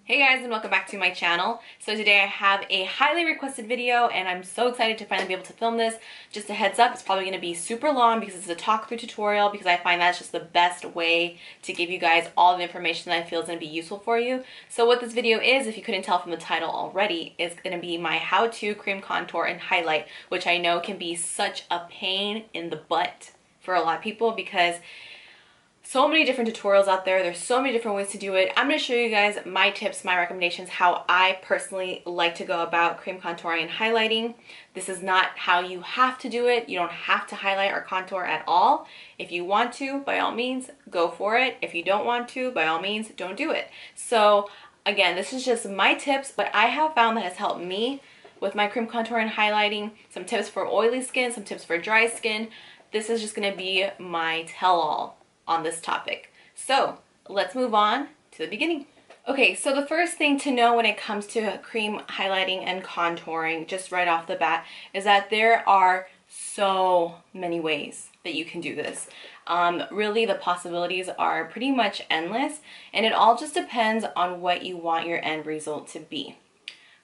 Hey guys, and welcome back to my channel. So today I have a highly requested video and I'm so excited to finally be able to film this. Just a heads up, it's probably going to be super long because it's a talk through tutorial, because I find that's just the best way to give you guys all the information that I feel is going to be useful for you. So what this video is, if you couldn't tell from the title already, is going to be my how-to cream contour and highlight, which I know can be such a pain in the butt for a lot of people because so many different tutorials out there. There's so many different ways to do it. I'm going to show you guys my tips, my recommendations, how I personally like to go about cream contouring and highlighting. This is not how you have to do it. You don't have to highlight or contour at all. If you want to, by all means, go for it. If you don't want to, by all means, don't do it. So again, this is just my tips, what I have found that has helped me with my cream contour and highlighting. Some tips for oily skin, some tips for dry skin. This is just going to be my tell-all on this topic. So let's move on to the beginning. Okay, so the first thing to know when it comes to cream highlighting and contouring, just right off the bat, is that there are so many ways that you can do this. Really, the possibilities are pretty much endless, and it all just depends on what you want your end result to be.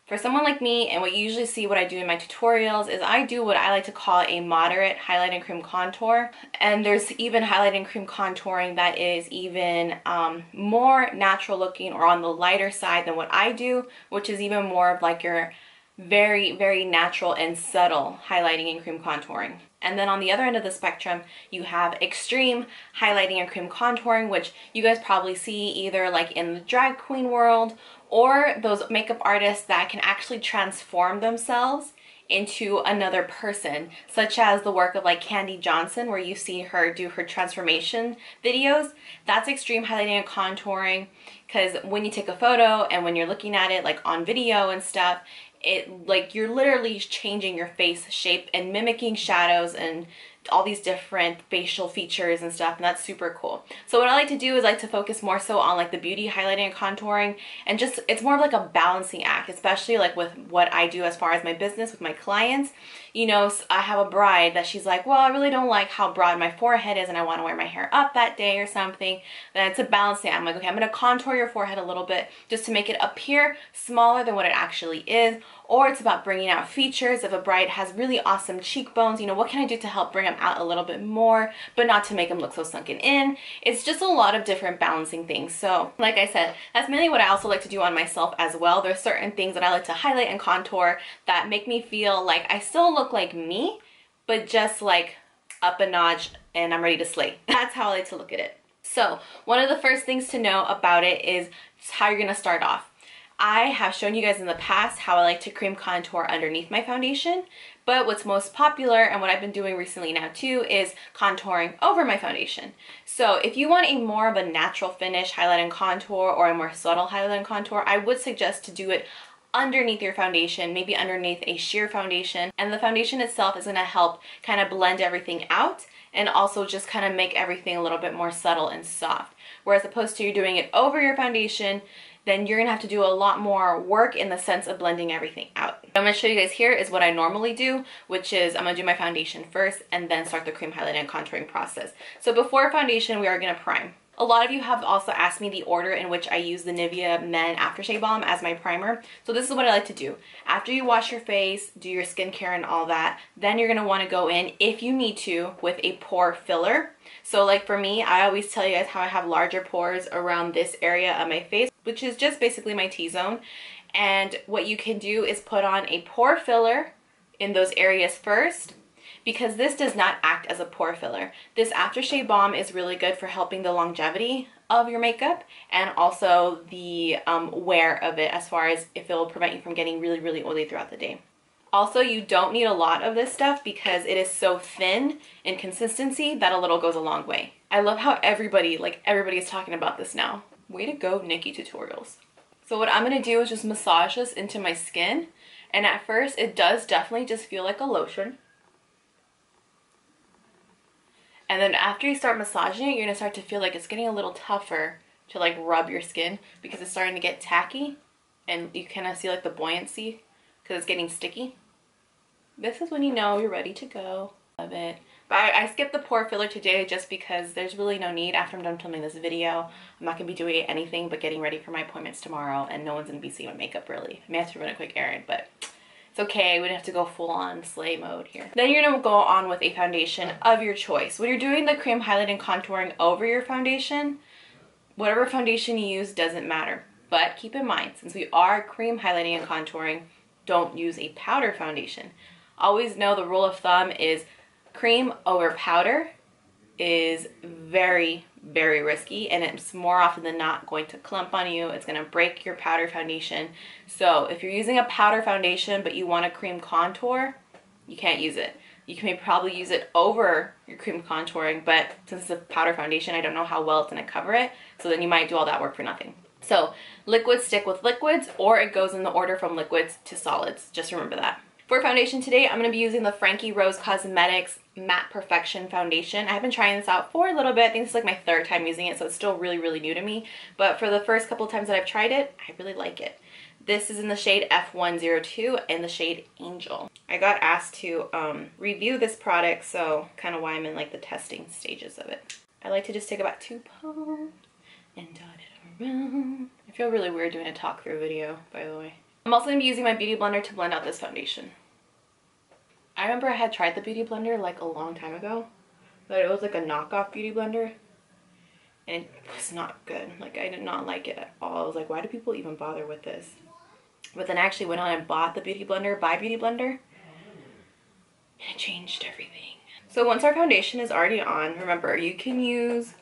For someone like me, and what you usually see what I do in my tutorials, is I do what I like to call a moderate highlight and cream contour. And there's even highlight and cream contouring that is even more natural looking or on the lighter side than what I do, which is even more of like your very, very natural and subtle highlighting and cream contouring. And then on the other end of the spectrum, you have extreme highlighting and cream contouring, which you guys probably see either like in the drag queen world or those makeup artists that can actually transform themselves into another person, such as the work of like Candy Johnson, where you see her do her transformation videos. That's extreme highlighting and contouring, because when you take a photo and when you're looking at it like on video and stuff, it like you're literally changing your face shape and mimicking shadows and all these different facial features and stuff, and that's super cool. So what I like to do is like to focus more so on like the beauty highlighting and contouring, and just it's more of like a balancing act, especially like with what I do as far as my business with my clients. You know, I have a bride that she's like, well, I really don't like how broad my forehead is and I want to wear my hair up that day or something. Then it's a balancing act. I'm like, okay, I'm going to contour your forehead a little bit just to make it appear smaller than what it actually is. Or it's about bringing out features. If a bride has really awesome cheekbones, you know, what can I do to help bring them out a little bit more, but not to make them look so sunken in? It's just a lot of different balancing things. So like I said, that's mainly what I also like to do on myself as well. There's certain things that I like to highlight and contour that make me feel like I still look like me, but just like up a notch and I'm ready to slay. That's how I like to look at it. So one of the first things to know about it is how you're gonna start off. I have shown you guys in the past how I like to cream contour underneath my foundation, but what's most popular and what I've been doing recently now too is contouring over my foundation. So if you want a more of a natural finish highlight and contour, or a more subtle highlight and contour, I would suggest to do it underneath your foundation, maybe underneath a sheer foundation, and the foundation itself is going to help kind of blend everything out and also just kind of make everything a little bit more subtle and soft. Whereas opposed to you doing it over your foundation, then you're gonna have to do a lot more work in the sense of blending everything out. What I'm gonna show you guys here is what I normally do, which is I'm gonna do my foundation first and then start the cream highlight and contouring process. So before foundation, we are gonna prime. A lot of you have also asked me the order in which I use the Nivea Men Aftershave Balm as my primer. So this is what I like to do. After you wash your face, do your skincare and all that, then you're gonna wanna go in, if you need to, with a pore filler. So like for me, I always tell you guys how I have larger pores around this area of my face, which is just basically my T-zone. And what you can do is put on a pore filler in those areas first, because this does not act as a pore filler. This aftershave balm is really good for helping the longevity of your makeup and also the wear of it, as far as if it will prevent you from getting really, really oily throughout the day. Also, you don't need a lot of this stuff because it is so thin in consistency that a little goes a long way. I love how everybody is talking about this now. Way to go, Nikki Tutorials. So what I'm gonna do is just massage this into my skin. And at first, it does definitely just feel like a lotion. And then after you start massaging it, you're gonna start to feel like it's getting a little tougher to like rub your skin because it's starting to get tacky and you kind of see like the buoyancy because it's getting sticky. This is when you know you're ready to go. Love it. But I skipped the pore filler today just because there's really no need. After I'm done filming this video, I'm not going to be doing anything but getting ready for my appointments tomorrow, and no one's going to be seeing my makeup really. I may have to run a quick errand, but it's okay. We don't have to go full on slay mode here. Then you're going to go on with a foundation of your choice. When you're doing the cream highlight and contouring over your foundation, whatever foundation you use doesn't matter. But keep in mind, since we are cream highlighting and contouring, don't use a powder foundation. Always know the rule of thumb is cream over powder is very, very risky, and it's more often than not going to clump on you. It's going to break your powder foundation. So if you're using a powder foundation but you want a cream contour, you can't use it. You can probably use it over your cream contouring, but since it's a powder foundation, I don't know how well it's going to cover it. So then you might do all that work for nothing. So liquids stick with liquids, or it goes in the order from liquids to solids. Just remember that. For foundation today, I'm going to be using the Frankie Rose Cosmetics Matte Perfection Foundation. I've been trying this out for a little bit. I think this is like my third time using it, so it's still really, really new to me. But for the first couple times that I've tried it, I really like it. This is in the shade F102 and the shade Angel. I got asked to review this product, so kind of why I'm in like the testing stages of it. I like to just take about 2 pumps and dot it around. I feel really weird doing a talk through video, by the way. I'm also going to be using my Beauty Blender to blend out this foundation. I remember I had tried the Beauty Blender like a long time ago, but it was like a knockoff Beauty Blender, and it was not good. Like, I did not like it at all. I was like, why do people even bother with this? But then I actually went on and bought the Beauty Blender by Beauty Blender, and it changed everything. So once our foundation is already on, remember, you can use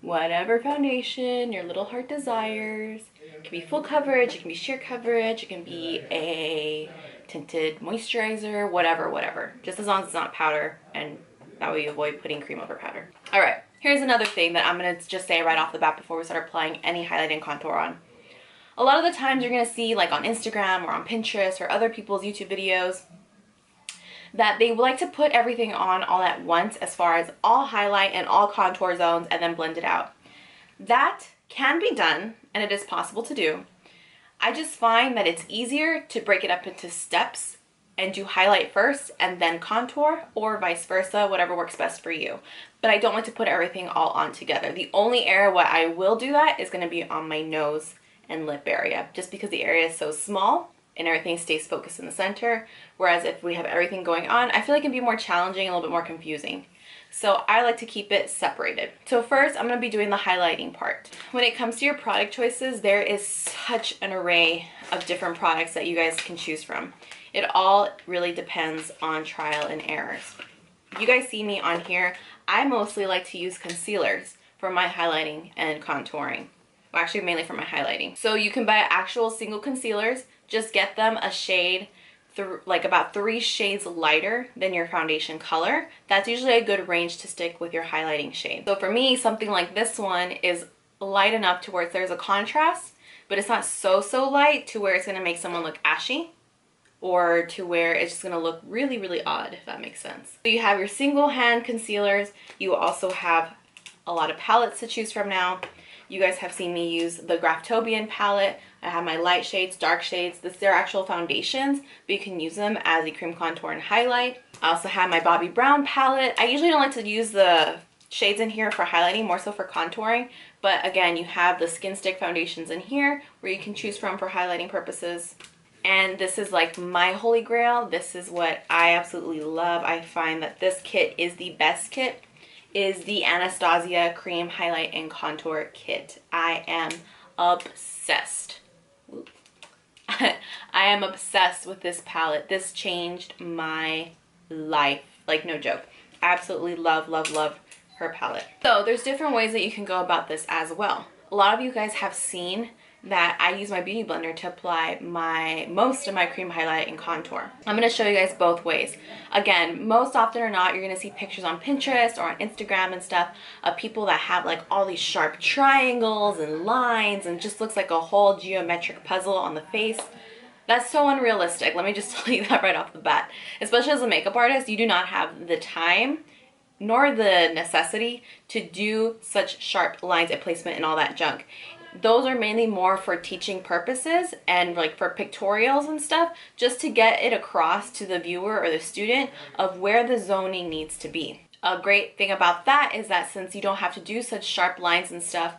whatever foundation your little heart desires. It can be full coverage, it can be sheer coverage, it can be a tinted moisturizer, whatever. Just as long as it's not powder, and that way you avoid putting cream over powder. All right, here's another thing that I'm gonna just say right off the bat before we start applying any highlight and contour on. A lot of the times you're gonna see, like on Instagram or on Pinterest or other people's YouTube videos, that they like to put everything on all at once, as far as all highlight and all contour zones, and then blend it out. That can be done, and it is possible to do. I just find that it's easier to break it up into steps and do highlight first and then contour, or vice versa, whatever works best for you. But I don't like to put everything all on together. The only area where I will do that is going to be on my nose and lip area, just because the area is so small and everything stays focused in the center. Whereas if we have everything going on, I feel like it can be more challenging and a little bit more confusing. So I like to keep it separated. So first, I'm going to be doing the highlighting part. When it comes to your product choices, there is such an array of different products that you guys can choose from. It all really depends on trial and errors. You guys see me on here, I mostly like to use concealers for my highlighting and contouring. Well, actually mainly for my highlighting. So you can buy actual single concealers, just get them a shade like about 3 shades lighter than your foundation color. That's usually a good range to stick with your highlighting shade. So for me, something like this one is light enough to where there's a contrast, but it's not so light to where it's going to make someone look ashy, or to where it's just going to look really, really odd, if that makes sense. So you have your single hand concealers. You also have a lot of palettes to choose from now. You guys have seen me use the Graftobian palette. I have my light shades, dark shades. They're actual foundations, but you can use them as a cream contour and highlight. I also have my Bobbi Brown palette. I usually don't like to use the shades in here for highlighting, more so for contouring. But again, you have the Skin Stick foundations in here where you can choose from for highlighting purposes. And this is like my holy grail. This is what I absolutely love. I find that this kit is the best kit. Is the Anastasia Cream Highlight and Contour Kit. I am obsessed. I am obsessed with this palette. This changed my life. Like, no joke. Absolutely love her palette. So there's different ways that you can go about this as well. A lot of you guys have seen that I use my Beauty Blender to apply most of my cream highlight and contour. I'm going to show you guys both ways. Again, most often or not, you're going to see pictures on Pinterest or on Instagram and stuff of people that have like all these sharp triangles and lines and just looks like a whole geometric puzzle on the face. That's so unrealistic. Let me just tell you that right off the bat. Especially as a makeup artist, you do not have the time nor the necessity to do such sharp lines and placement and all that junk. Those are mainly more for teaching purposes and like for pictorials and stuff, just to get it across to the viewer or the student of where the zoning needs to be. A great thing about that is that since you don't have to do such sharp lines and stuff,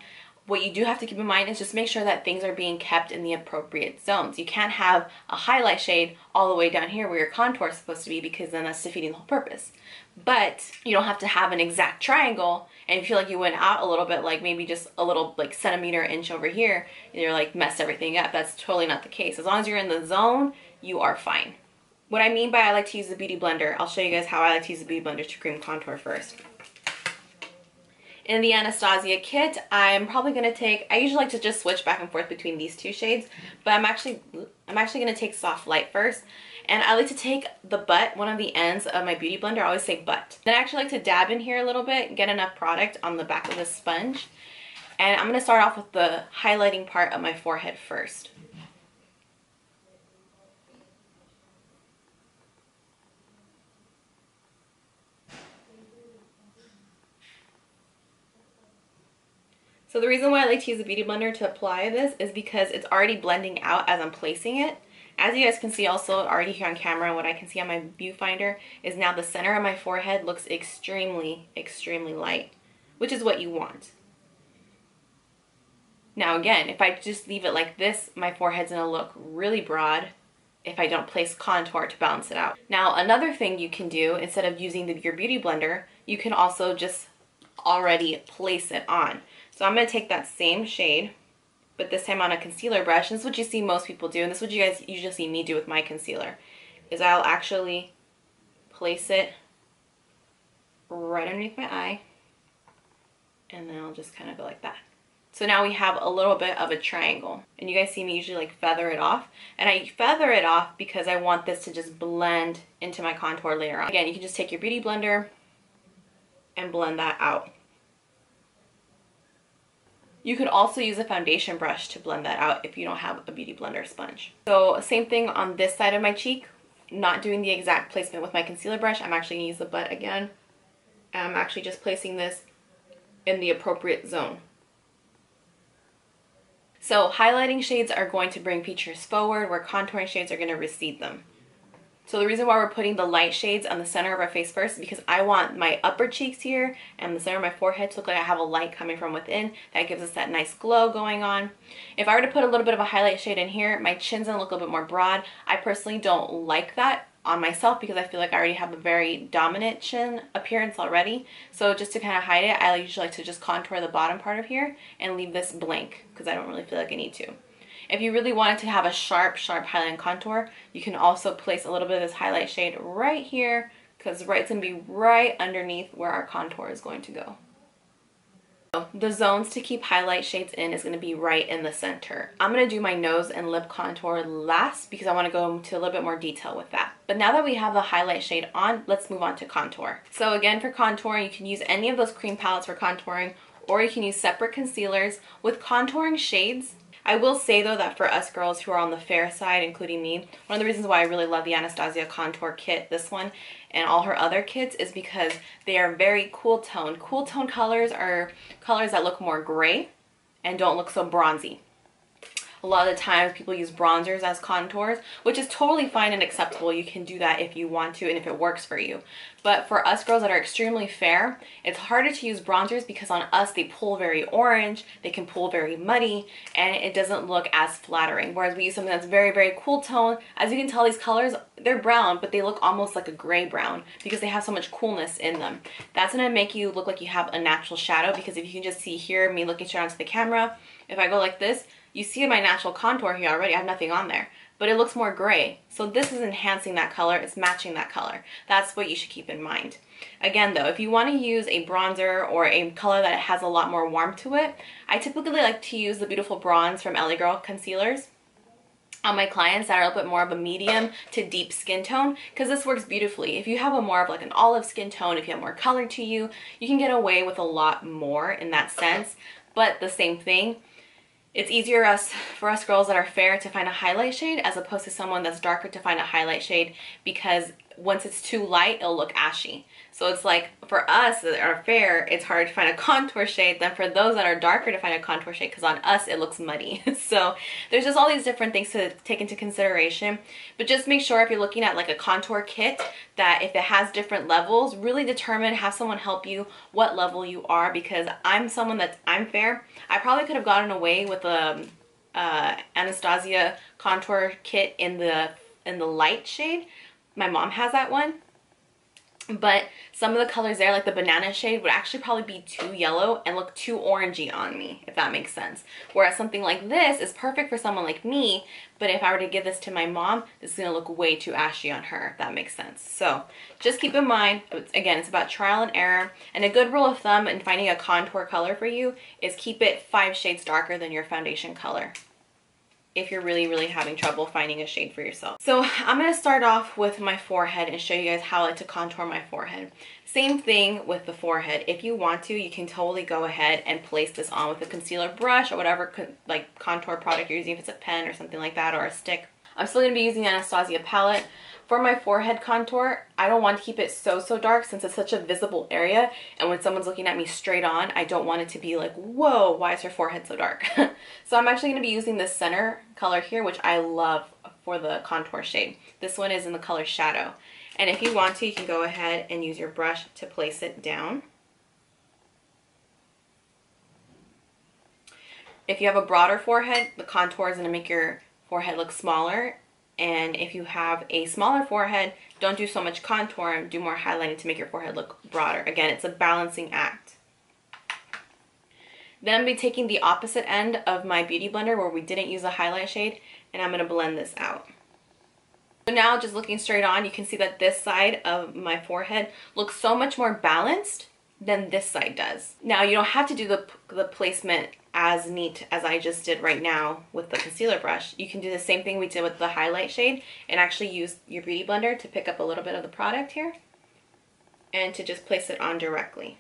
what you do have to keep in mind is just make sure that things are being kept in the appropriate zones. You can't have a highlight shade all the way down here where your contour is supposed to be, because then that's defeating the whole purpose. But you don't have to have an exact triangle, and if you feel like you went out a little bit, like maybe just a little like centimeter, inch over here, and you're like messed everything up. That's totally not the case. As long as you're in the zone, you are fine. What I mean by I like to use the Beauty Blender, I'll show you guys how I like to use the Beauty Blender to cream contour first. In the Anastasia kit, I'm probably going to take, I usually like to just switch back and forth between these two shades, but I'm actually going to take Soft Light first. And I like to take the butt, one of the ends of my Beauty Blender, I always say butt. Then I actually like to dab in here a little bit, get enough product on the back of the sponge. And I'm going to start off with the highlighting part of my forehead first. So the reason why I like to use the Beauty Blender to apply this is because it's already blending out as I'm placing it. As you guys can see also already here on camera, and what I can see on my viewfinder is now the center of my forehead looks extremely, extremely light, which is what you want. Now again, if I just leave it like this, my forehead's gonna look really broad if I don't place contour to balance it out. Now another thing you can do, instead of using your Beauty Blender, you can also just already place it on. So I'm going to take that same shade, but this time on a concealer brush. This is what you see most people do, and this is what you guys usually see me do with my concealer, is I'll actually place it right underneath my eye, and then I'll just kind of go like that. So now we have a little bit of a triangle, and you guys see me usually like feather it off, and I feather it off because I want this to just blend into my contour later on. Again, you can just take your Beauty Blender and blend that out. You could also use a foundation brush to blend that out if you don't have a Beauty Blender sponge. So same thing on this side of my cheek, not doing the exact placement with my concealer brush. I'm actually going to use the butt again. And I'm actually just placing this in the appropriate zone. So highlighting shades are going to bring features forward, where contouring shades are going to recede them. So the reason why we're putting the light shades on the center of our face first is because I want my upper cheeks here and the center of my forehead to look like I have a light coming from within. That gives us that nice glow going on. If I were to put a little bit of a highlight shade in here, my chin's gonna look a little bit more broad. I personally don't like that on myself because I feel like I already have a very dominant chin appearance already. So just to kind of hide it, I usually like to just contour the bottom part of here and leave this blank because I don't really feel like I need to. If you really wanted to have a sharp highlight and contour, you can also place a little bit of this highlight shade right here, because it's going to be right underneath where our contour is going to go. So the zones to keep highlight shades in is going to be right in the center. I'm going to do my nose and lip contour last because I want to go into a little bit more detail with that. But now that we have the highlight shade on, let's move on to contour. So again, for contouring, you can use any of those cream palettes for contouring, or you can use separate concealers. With contouring shades, I will say though that for us girls who are on the fair side, including me, one of the reasons why I really love the Anastasia contour kit, this one, and all her other kits, is because they are very cool toned. Cool toned colors are colors that look more gray and don't look so bronzy. A lot of the times people use bronzers as contours, which is totally fine and acceptable. You can do that if you want to and if it works for you. But for us girls that are extremely fair, it's harder to use bronzers because on us they pull very orange, they can pull very muddy, and it doesn't look as flattering. Whereas we use something that's very, very cool tone. As you can tell, these colors, they're brown, but they look almost like a gray brown because they have so much coolness in them. That's gonna make you look like you have a natural shadow, because if you can just see here, me looking straight onto the camera, if I go like this, you see my natural contour here already. I have nothing on there, but it looks more gray. So this is enhancing that color. It's matching that color. That's what you should keep in mind. Again though, if you want to use a bronzer or a color that has a lot more warmth to it, I typically like to use the Beautiful Bronze from LA Girl concealers on my clients that are a little bit more of a medium to deep skin tone, because this works beautifully. If you have a more of like an olive skin tone, if you have more color to you, you can get away with a lot more in that sense. But the same thing, it's easier for us girls that are fair to find a highlight shade as opposed to someone that's darker to find a highlight shade, because once it's too light, it'll look ashy. So it's like, for us that are fair, it's hard to find a contour shade than for those that are darker to find a contour shade, because on us it looks muddy. So there's just all these different things to take into consideration. But just make sure if you're looking at like a contour kit, that if it has different levels, really determine, have someone help you what level you are, because I'm someone that's, I'm fair. I probably could have gotten away with a Anastasia contour kit in the light shade. My mom has that one, but some of the colors there, like the banana shade, would actually probably be too yellow and look too orangey on me, if that makes sense. Whereas something like this is perfect for someone like me, but if I were to give this to my mom, this is gonna look way too ashy on her, if that makes sense. So just keep in mind, again, it's about trial and error, and a good rule of thumb in finding a contour color for you is keep it 5 shades darker than your foundation color, if you're really having trouble finding a shade for yourself. So I'm gonna start off with my forehead and show you guys how I like to contour my forehead. Same thing with the forehead. If you want to, you can totally go ahead and place this on with a concealer brush or whatever like contour product you're using, if it's a pen or something like that, or a stick. I'm still gonna be using the Anastasia palette. For my forehead contour, I don't want to keep it so dark since it's such a visible area, and when someone's looking at me straight on, I don't want it to be like, whoa, why is her forehead so dark? So I'm actually going to be using this center color here, which I love for the contour shade. This one is in the color Shadow. And if you want to, you can go ahead and use your brush to place it down. If you have a broader forehead, the contour is going to make your forehead look smaller. And if you have a smaller forehead, don't do so much contour and do more highlighting to make your forehead look broader. Again, it's a balancing act. Then I'm going to be taking the opposite end of my beauty blender where we didn't use a highlight shade, and I'm going to blend this out. So now, just looking straight on, you can see that this side of my forehead looks so much more balanced than this side does. Now, you don't have to do the placement as neat as I just did right now with the concealer brush. You can do the same thing we did with the highlight shade and actually use your beauty blender to pick up a little bit of the product here and to just place it on directly,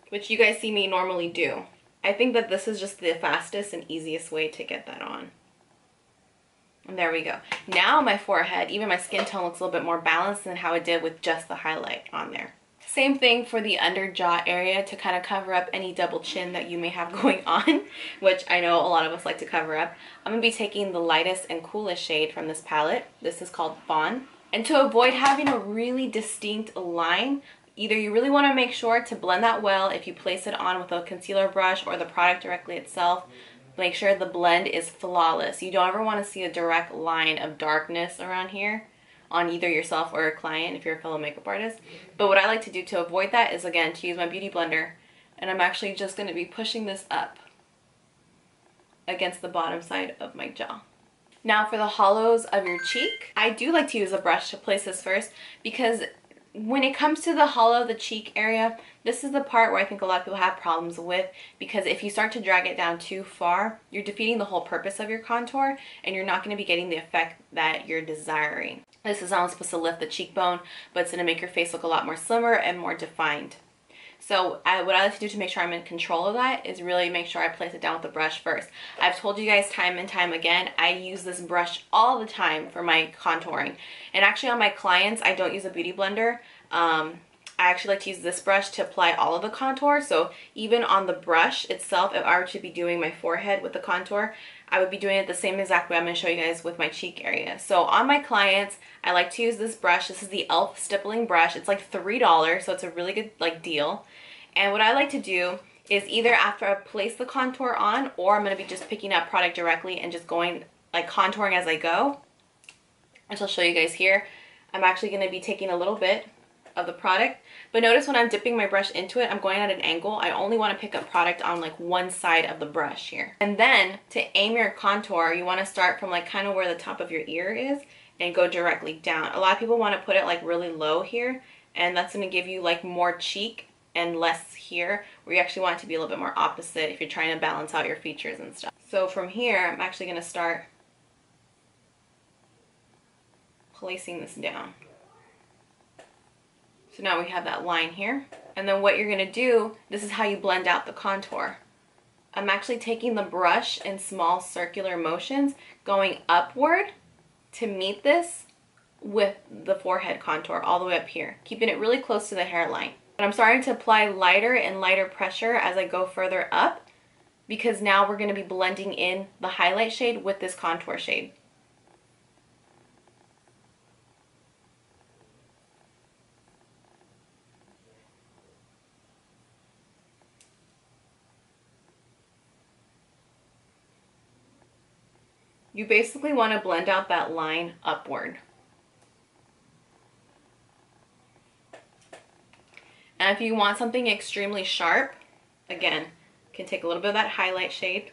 which you guys see me normally do. I think that this is just the fastest and easiest way to get that on. And there we go. Now my forehead, even my skin tone, looks a little bit more balanced than how it did with just the highlight on there. Same thing for the under jaw area to kind of cover up any double chin that you may have going on, which I know a lot of us like to cover up. I'm going to be taking the lightest and coolest shade from this palette. This is called Fawn. And to avoid having a really distinct line, either you really want to make sure to blend that well if you place it on with a concealer brush or the product directly itself. Make sure the blend is flawless. You don't ever want to see a direct line of darkness around here on either yourself or your client if you're a fellow makeup artist. But what I like to do to avoid that is, again, to use my beauty blender, and I'm actually just going to be pushing this up against the bottom side of my jaw. Now for the hollows of your cheek, I do like to use a brush to place this first, because when it comes to the hollow of the cheek area, this is the part where I think a lot of people have problems with, because if you start to drag it down too far, you're defeating the whole purpose of your contour and you're not going to be getting the effect that you're desiring. This is not supposed to lift the cheekbone, but it's going to make your face look a lot more slimmer and more defined. So what I like to do to make sure I'm in control of that is really make sure I place it down with the brush first. I've told you guys time and time again, I use this brush all the time for my contouring. And actually on my clients, I don't use a beauty blender. I actually like to use this brush to apply all of the contour. So even on the brush itself, if I were to be doing my forehead with the contour, I would be doing it the same exact way I'm going to show you guys with my cheek area. So on my clients, I like to use this brush. This is the e.l.f. stippling brush. It's like $3, so it's a really good deal. And what I like to do is either after I place the contour on, or I'm going to be just picking up product directly and just going like contouring as I go. Which I'll show you guys here. I'm actually going to be taking a little bit of the product, but notice when I'm dipping my brush into it, I'm going at an angle. I only want to pick up product on like one side of the brush here. And then to aim your contour, you want to start from like kind of where the top of your ear is and go directly down. A lot of people want to put it like really low here, and that's going to give you like more cheek and less here, where you actually want it to be a little bit more opposite if you're trying to balance out your features and stuff. So from here, I'm actually going to start placing this down. So now we have that line here. And then what you're going to do, this is how you blend out the contour. I'm actually taking the brush in small circular motions, going upward to meet this with the forehead contour all the way up here, keeping it really close to the hairline. But I'm starting to apply lighter and lighter pressure as I go further up, because now we're going to be blending in the highlight shade with this contour shade. You basically want to blend out that line upward. And if you want something extremely sharp, again, you can take a little bit of that highlight shade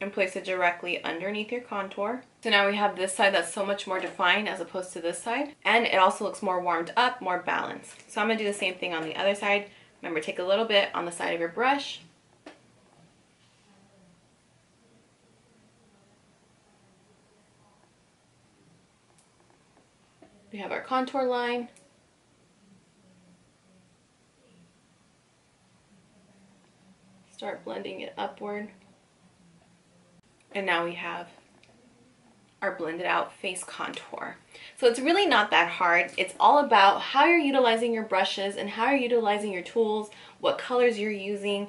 and place it directly underneath your contour. So now we have this side that's so much more defined as opposed to this side. And it also looks more warmed up, more balanced. So I'm going to do the same thing on the other side. Remember, take a little bit on the side of your brush. We have our contour line. Start blending it upward. And now we have our blended out face contour. So it's really not that hard. It's all about how you're utilizing your brushes and how you're utilizing your tools, what colors you're using.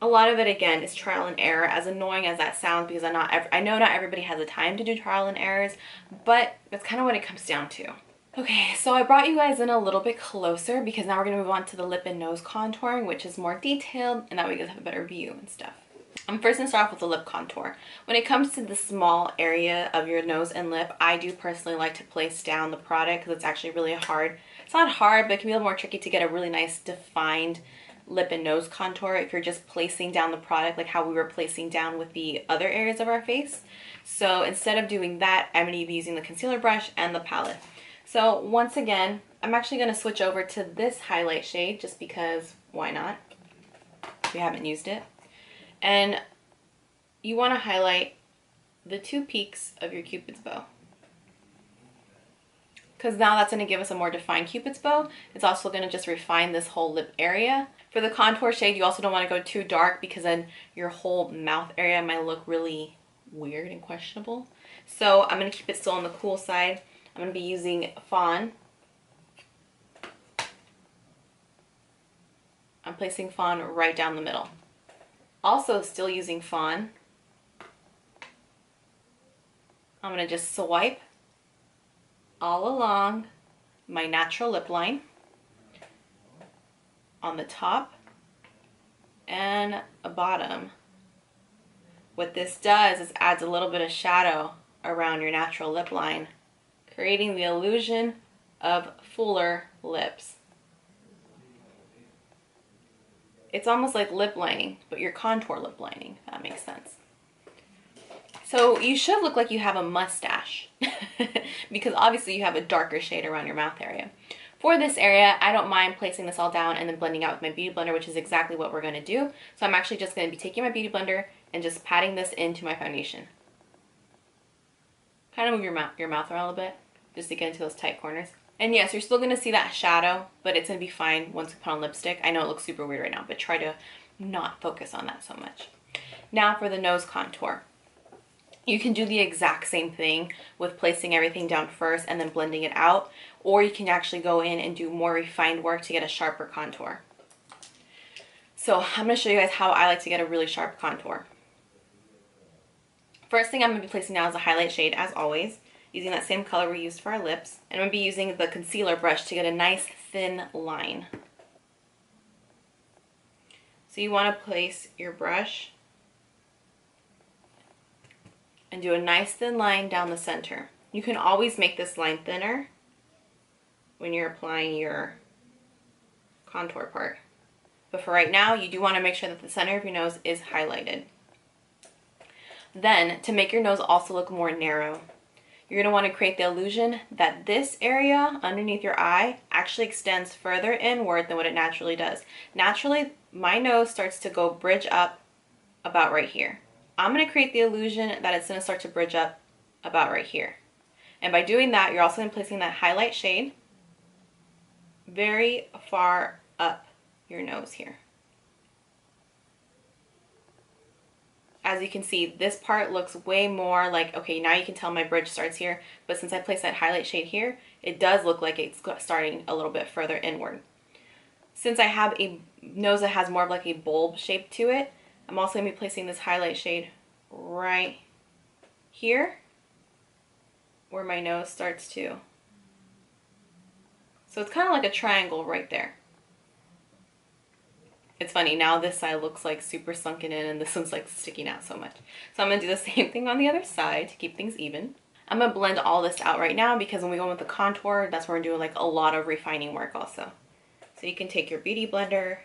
A lot of it, again, is trial and error, as annoying as that sounds, because I know not everybody has the time to do trial and errors, but that's kind of what it comes down to. Okay, so I brought you guys in a little bit closer because now we're going to move on to the lip and nose contouring, which is more detailed, and that way you guys have a better view and stuff. I'm first going to start off with the lip contour. When it comes to the small area of your nose and lip, I do personally like to place down the product because it's actually really hard. It's not hard, but it can be a little more tricky to get a really nice defined lip and nose contour if you're just placing down the product like how we were placing down with the other areas of our face. So instead of doing that, I'm going to be using the concealer brush and the palette. So once again, I'm actually going to switch over to this highlight shade just because why not? We haven't used it. And you want to highlight the two peaks of your Cupid's bow, because now that's going to give us a more defined Cupid's bow. It's also going to just refine this whole lip area. For the contour shade, you also don't want to go too dark because then your whole mouth area might look really weird and questionable. So I'm going to keep it still on the cool side. I'm going to be using Fawn. I'm placing Fawn right down the middle. Also still using Fawn, I'm going to just swipe all along my natural lip line on the top and a bottom. What this does is adds a little bit of shadow around your natural lip line, creating the illusion of fuller lips. It's almost like lip lining, but your contour lip lining, if that makes sense. So you should look like you have a mustache because obviously you have a darker shade around your mouth area. For this area, I don't mind placing this all down and then blending out with my Beauty Blender, which is exactly what we're going to do. So I'm actually just going to be taking my Beauty Blender and just patting this into my foundation. Kind of move your mouth around a little bit just to get into those tight corners. And yes, you're still going to see that shadow, but it's going to be fine once we put on lipstick. I know it looks super weird right now, but try to not focus on that so much. Now for the nose contour. You can do the exact same thing with placing everything down first and then blending it out, or you can actually go in and do more refined work to get a sharper contour. So I'm going to show you guys how I like to get a really sharp contour. First thing I'm going to be placing down is a highlight shade, as always, using that same color we used for our lips. And I'm going to be using the concealer brush to get a nice thin line. So you want to place your brush and do a nice thin line down the center. You can always make this line thinner when you're applying your contour part. But for right now, you do want to make sure that the center of your nose is highlighted. Then, to make your nose also look more narrow, you're going to want to create the illusion that this area underneath your eye actually extends further inward than what it naturally does. Naturally, my nose starts to go bridge up about right here. I'm going to create the illusion that it's going to start to bridge up about right here. And by doing that, you're also going to be placing that highlight shade very far up your nose here. as you can see, this part looks way more like, okay, now you can tell my bridge starts here, but since I placed that highlight shade here, it does look like it's starting a little bit further inward. Since I have a nose that has more of like a bulb shape to it, I'm also going to be placing this highlight shade right here where my nose starts to. So it's kind of like a triangle right there. It's funny, now this side looks like super sunken in and this one's like sticking out so much. So I'm going to do the same thing on the other side to keep things even. I'm going to blend all this out right now because when we go with the contour, that's where we're doing like a lot of refining work also. So you can take your beauty blender.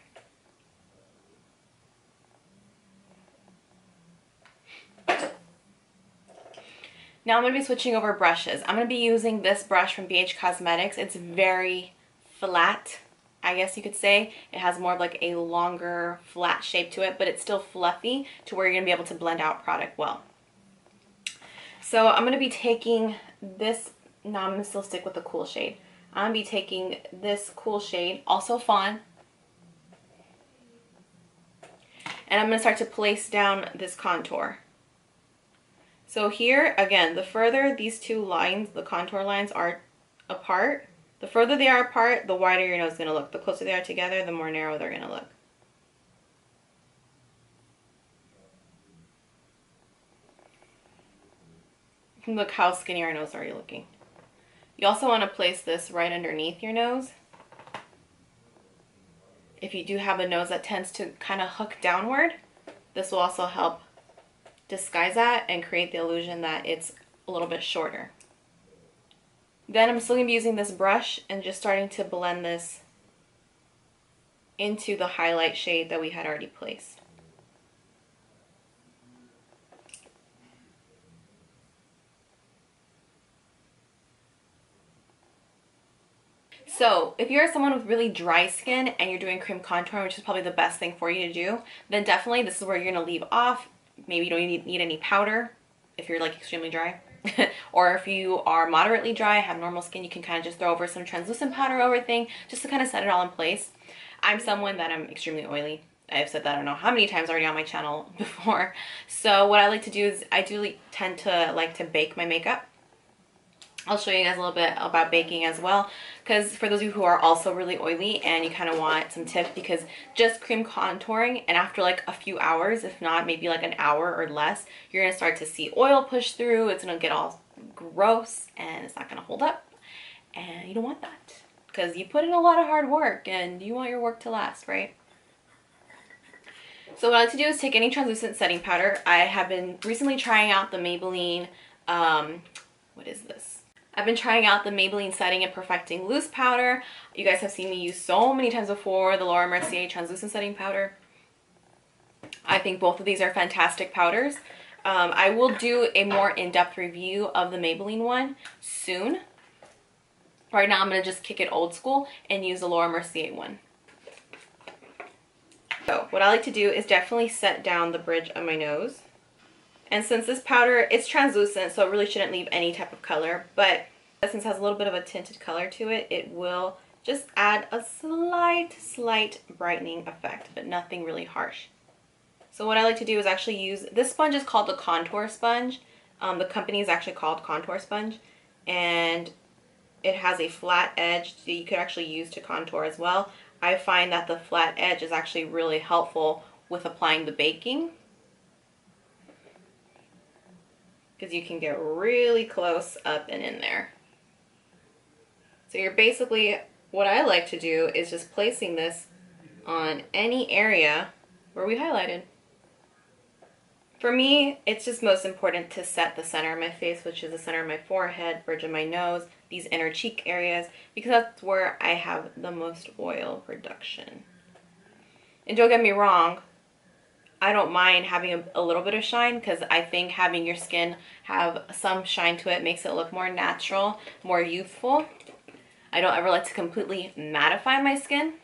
Now I'm going to be switching over brushes. I'm going to be using this brush from BH Cosmetics. It's very flat, I guess you could say. It has more of like a longer flat shape to it, but it's still fluffy to where you're going to be able to blend out product well. So I'm going to be taking this, now I'm going to still stick with the cool shade. I'm going to be taking this cool shade, also fawn, and I'm going to start to place down this contour. So here, again, the further these two lines, the contour lines, are apart, the further they are apart, the wider your nose is going to look. The closer they are together, the more narrow they're going to look. Look how skinny our nose is already looking. You also want to place this right underneath your nose. If you do have a nose that tends to kind of hook downward, this will also help disguise that and create the illusion that it's a little bit shorter. Then I'm still going to be using this brush and just starting to blend this into the highlight shade that we had already placed. So if you're someone with really dry skin and you're doing cream contour, which is probably the best thing for you to do, then definitely this is where you're going to leave off. Maybe you don't need any powder if you're like extremely dry. Or if you are moderately dry, have normal skin, you can kind of just throw over some translucent powder over everything just to kind of set it all in place. I'm someone that I'm extremely oily. I've said that I don't know how many times already on my channel before. So what I like to do is I do tend to like to bake my makeup. I'll show you guys a little bit about baking as well, because for those of you who are also really oily and you kind of want some tips, because just cream contouring and after like a few hours, if not maybe like an hour or less, you're gonna start to see oil push through. It's gonna get all gross and it's not gonna hold up, and you don't want that because you put in a lot of hard work and you want your work to last, right? So what I like to do is take any translucent setting powder. I have been recently trying out the Maybelline, what is this? I've been trying out the Maybelline Setting and Perfecting Loose Powder. You guys have seen me use so many times before the Laura Mercier Translucent Setting Powder. I think both of these are fantastic powders. I will do a more in-depth review of the Maybelline one soon. Right now I'm going to just kick it old school and use the Laura Mercier one. So what I like to do is definitely set down the bridge of my nose. And since this powder, it's translucent, so it really shouldn't leave any type of color, but since it has a little bit of a tinted color to it, it will just add a slight brightening effect, but nothing really harsh. So what I like to do is actually use, this sponge is called the Contour Sponge. The company is actually called Contour Sponge, and it has a flat edge that you could actually use to contour as well. I find that the flat edge is actually really helpful with applying the baking, because you can get really close up and in there. So you're basically, what I like to do is just placing this on any area where we highlighted. For me, it's just most important to set the center of my face, which is the center of my forehead, bridge of my nose, these inner cheek areas, because that's where I have the most oil production. And don't get me wrong, I don't mind having a little bit of shine, because I think having your skin have some shine to it makes it look more natural, more youthful. I don't ever like to completely mattify my skin,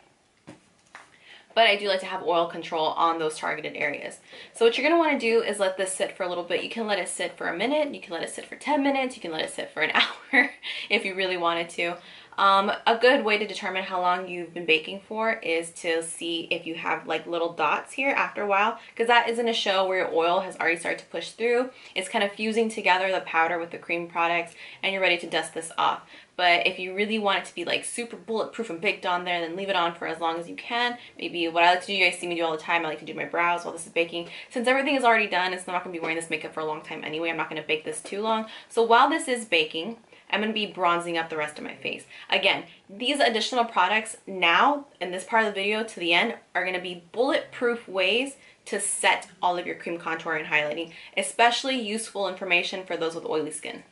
but I do like to have oil control on those targeted areas. So what you're going to want to do is let this sit for a little bit. You can let it sit for a minute, you can let it sit for 10 minutes, you can let it sit for an hour if you really wanted to. A good way to determine how long you've been baking for is to see if you have like little dots here after a while, because that isn't a show where your oil has already started to push through. It's kind of fusing together the powder with the cream products, and you're ready to dust this off. But if you really want it to be like super bulletproof and baked on there, then leave it on for as long as you can. Maybe what I like to do, you guys see me do all the time, I like to do my brows while this is baking. Since everything is already done, it's not going to be wearing this makeup for a long time anyway. I'm not going to bake this too long. So while this is baking, I'm going to be bronzing up the rest of my face. Again, these additional products now, in this part of the video to the end, are going to be bulletproof ways to set all of your cream contour and highlighting. Especially useful information for those with oily skin.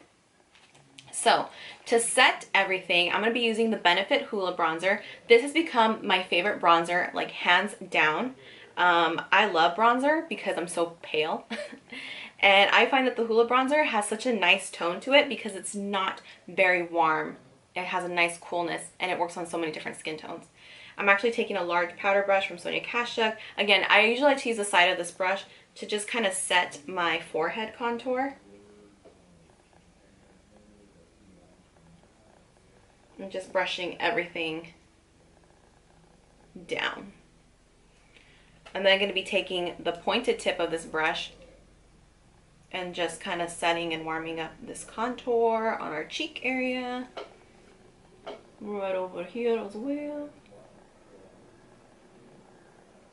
So, to set everything, I'm going to be using the Benefit Hoola Bronzer. This has become my favorite bronzer, like hands down. I love bronzer because I'm so pale. And I find that the Hoola Bronzer has such a nice tone to it because it's not very warm. It has a nice coolness and it works on so many different skin tones. I'm actually taking a large powder brush from Sonia Kashuk. Again, I usually like to use the side of this brush to just kind of set my forehead contour. I'm just brushing everything down. And then I'm going to be taking the pointed tip of this brush and just kind of setting and warming up this contour on our cheek area. Right over here as well.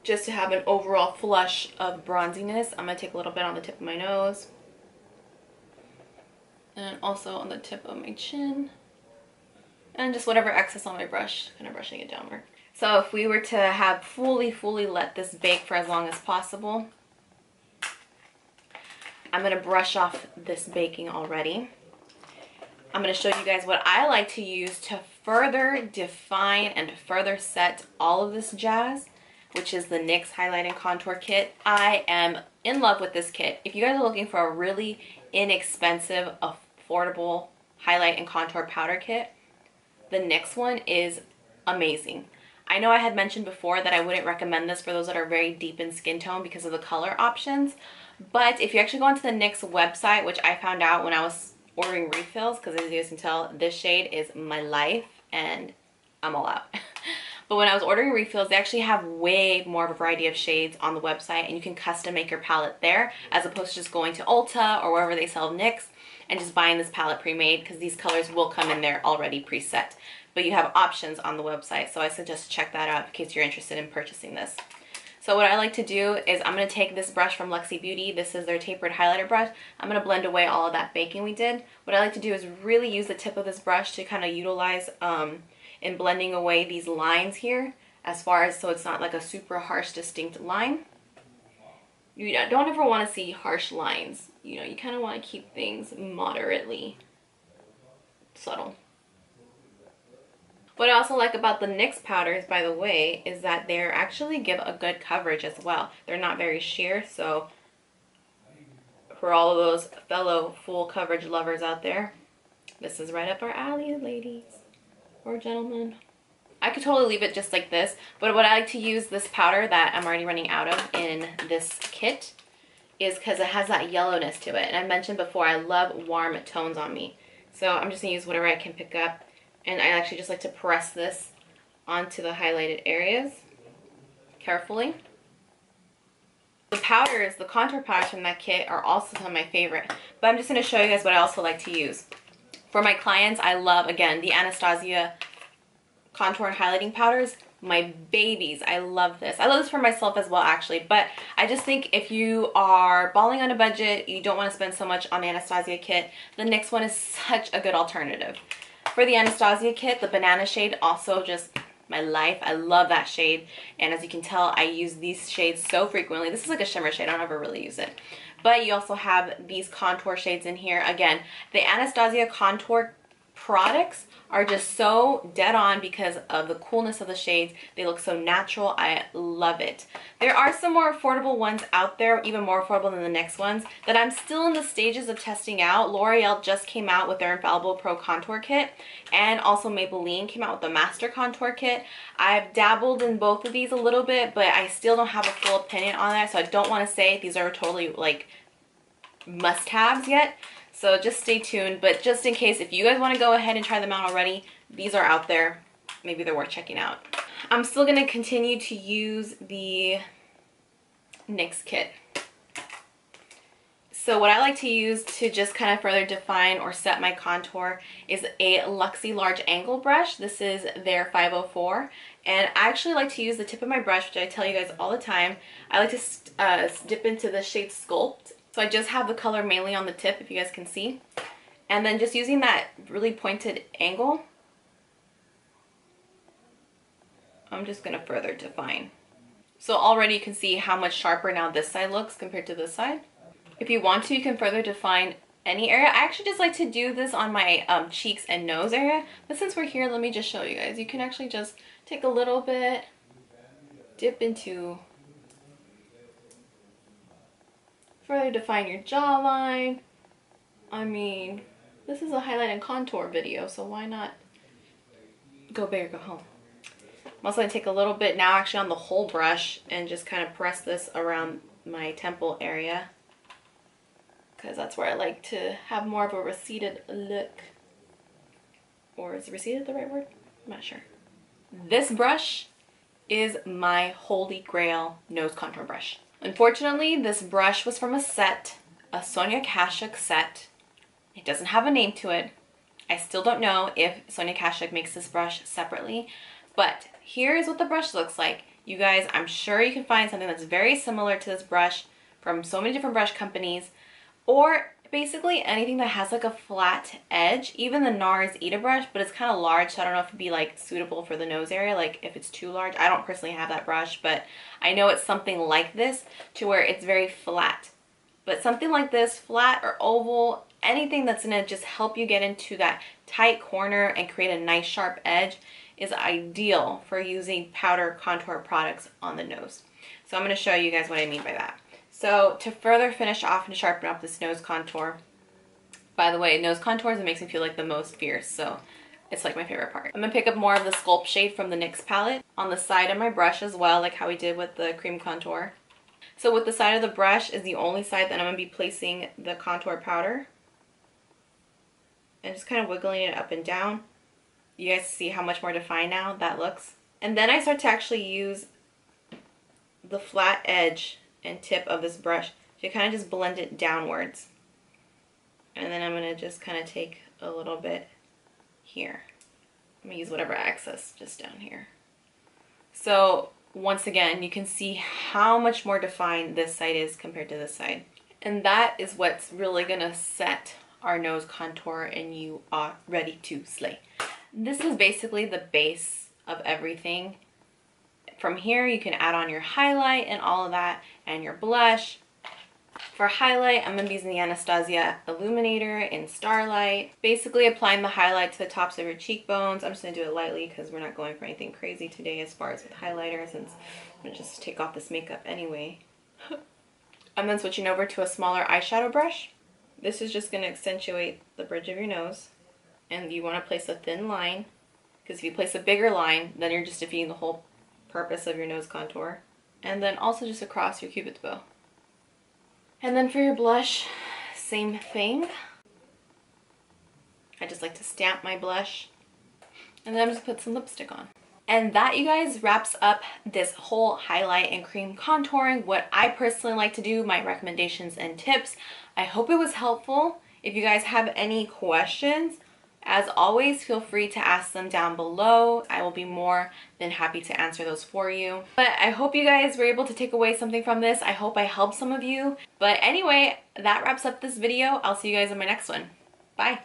Just to have an overall flush of bronziness, I'm going to take a little bit on the tip of my nose. And also on the tip of my chin. And just whatever excess on my brush, kind of brushing it downward. So if we were to have fully let this bake for as long as possible, I'm going to brush off this baking already. I'm going to show you guys what I like to use to further define and further set all of this jazz, which is the NYX Highlight and Contour Kit. I am in love with this kit. If you guys are looking for a really inexpensive, affordable highlight and contour powder kit, the NYX one is amazing. I know I had mentioned before that I wouldn't recommend this for those that are very deep in skin tone because of the color options. But if you actually go onto the NYX website, which I found out when I was ordering refills, because as you guys can tell, this shade is my life and I'm all out. But when I was ordering refills, they actually have way more of a variety of shades on the website, and you can custom make your palette there as opposed to just going to Ulta or wherever they sell NYX and just buying this palette pre-made, because these colors will come in there already preset. But you have options on the website, so I suggest check that out in case you're interested in purchasing this. So what I like to do is I'm going to take this brush from Luxie Beauty. This is their tapered highlighter brush. I'm going to blend away all of that baking we did. What I like to do is really use the tip of this brush to kind of utilize in blending away these lines here, as far as so it's not like a super harsh distinct line. You don't ever want to see harsh lines. You know, you kind of want to keep things moderately subtle. What I also like about the NYX powders, by the way, is that they actually give a good coverage as well. They're not very sheer, so for all of those fellow full coverage lovers out there, this is right up our alley, ladies or gentlemen. I could totally leave it just like this, but what I like to use this powder that I'm already running out of in this kit is because it has that yellowness to it. And I mentioned before, I love warm tones on me. So I'm just going to use whatever I can pick up. And I actually just like to press this onto the highlighted areas carefully. The powders, the contour powders from that kit are also some of my favorite. But I'm just going to show you guys what I also like to use. For my clients, I love, again, the Anastasia contour and highlighting powders. My babies. I love this. I love this for myself as well, actually. But I just think if you are balling on a budget, you don't want to spend so much on the Anastasia kit, the NYX one is such a good alternative. For the Anastasia kit, the banana shade, also just my life. I love that shade. And as you can tell, I use these shades so frequently. This is like a shimmer shade. I don't ever really use it. But you also have these contour shades in here. Again, the Anastasia contour products are just so dead on because of the coolness of the shades. They look so natural. I love it. There are some more affordable ones out there, even more affordable than the NYX ones, that I'm still in the stages of testing out. L'Oreal just came out with their Infallible Pro Contour Kit, and also Maybelline came out with the Master Contour Kit. I've dabbled in both of these a little bit, but I still don't have a full opinion on that, so I don't want to say these are totally like must-haves yet. So just stay tuned, but just in case, if you guys want to go ahead and try them out already, these are out there. Maybe they're worth checking out. I'm still gonna continue to use the NYX kit. So what I like to use to just kind of further define or set my contour is a Luxie large angle brush. This is their 504. And I actually like to use the tip of my brush, which I tell you guys all the time. I like to dip into the shade Sculpt. So I just have the color mainly on the tip, if you guys can see. And then just using that really pointed angle, I'm just gonna further define. So already you can see how much sharper now this side looks compared to this side. If you want to, you can further define any area. I actually just like to do this on my cheeks and nose area. But since we're here, let me just show you guys. You can actually just take a little bit, dip into, further define your jawline. I mean, this is a highlight and contour video, so why not go big or go home? I'm also going to take a little bit now actually on the whole brush and just kind of press this around my temple area, because that's where I like to have more of a receded look. Or is receded the right word? I'm not sure. This brush is my holy grail nose contour brush. Unfortunately, this brush was from a set, a Sonia Kashuk set. It doesn't have a name to it. I still don't know if Sonia Kashuk makes this brush separately, but here's what the brush looks like. You guys, I'm sure you can find something that's very similar to this brush from so many different brush companies, or basically anything that has like a flat edge. Even the NARS Ita brush, but it's kind of large, so I don't know if it'd be like suitable for the nose area, like if it's too large. I don't personally have that brush, but I know it's something like this to where it's very flat. But something like this, flat or oval, anything that's gonna just help you get into that tight corner and create a nice sharp edge is ideal for using powder contour products on the nose. So I'm gonna show you guys what I mean by that. So to further finish off and sharpen up this nose contour, by the way, nose contours, it makes me feel like the most fierce, so it's like my favorite part. I'm gonna pick up more of the Sculpt shade from the NYX palette on the side of my brush as well, like how we did with the cream contour. So with the side of the brush is the only side that I'm gonna be placing the contour powder. And just kind of wiggling it up and down. You guys see how much more defined now that looks. And then I start to actually use the flat edge and tip of this brush to kind of just blend it downwards. And then I'm going to just kind of take a little bit here. I'm going to use whatever excess just down here. So once again, you can see how much more defined this side is compared to this side. And that is what's really going to set our nose contour, and you are ready to slay. This is basically the base of everything. From here, you can add on your highlight and all of that, and your blush. For highlight, I'm going to be using the Anastasia Illuminator in Starlight. Basically applying the highlight to the tops of your cheekbones. I'm just going to do it lightly because we're not going for anything crazy today as far as with highlighter, since I'm going to just take off this makeup anyway. I'm then switching over to a smaller eyeshadow brush. This is just going to accentuate the bridge of your nose. And you want to place a thin line, because if you place a bigger line, then you're just defeating the whole purpose of your nose contour. And then also just across your cupid's bow. And then for your blush, same thing. I just like to stamp my blush. And then I'm just put some lipstick on. And that, you guys, wraps up this whole highlight and cream contouring, what I personally like to do, my recommendations and tips. I hope it was helpful. If you guys have any questions, as always, feel free to ask them down below. I will be more than happy to answer those for you. But I hope you guys were able to take away something from this. I hope I helped some of you. But anyway, that wraps up this video. I'll see you guys in my next one. Bye.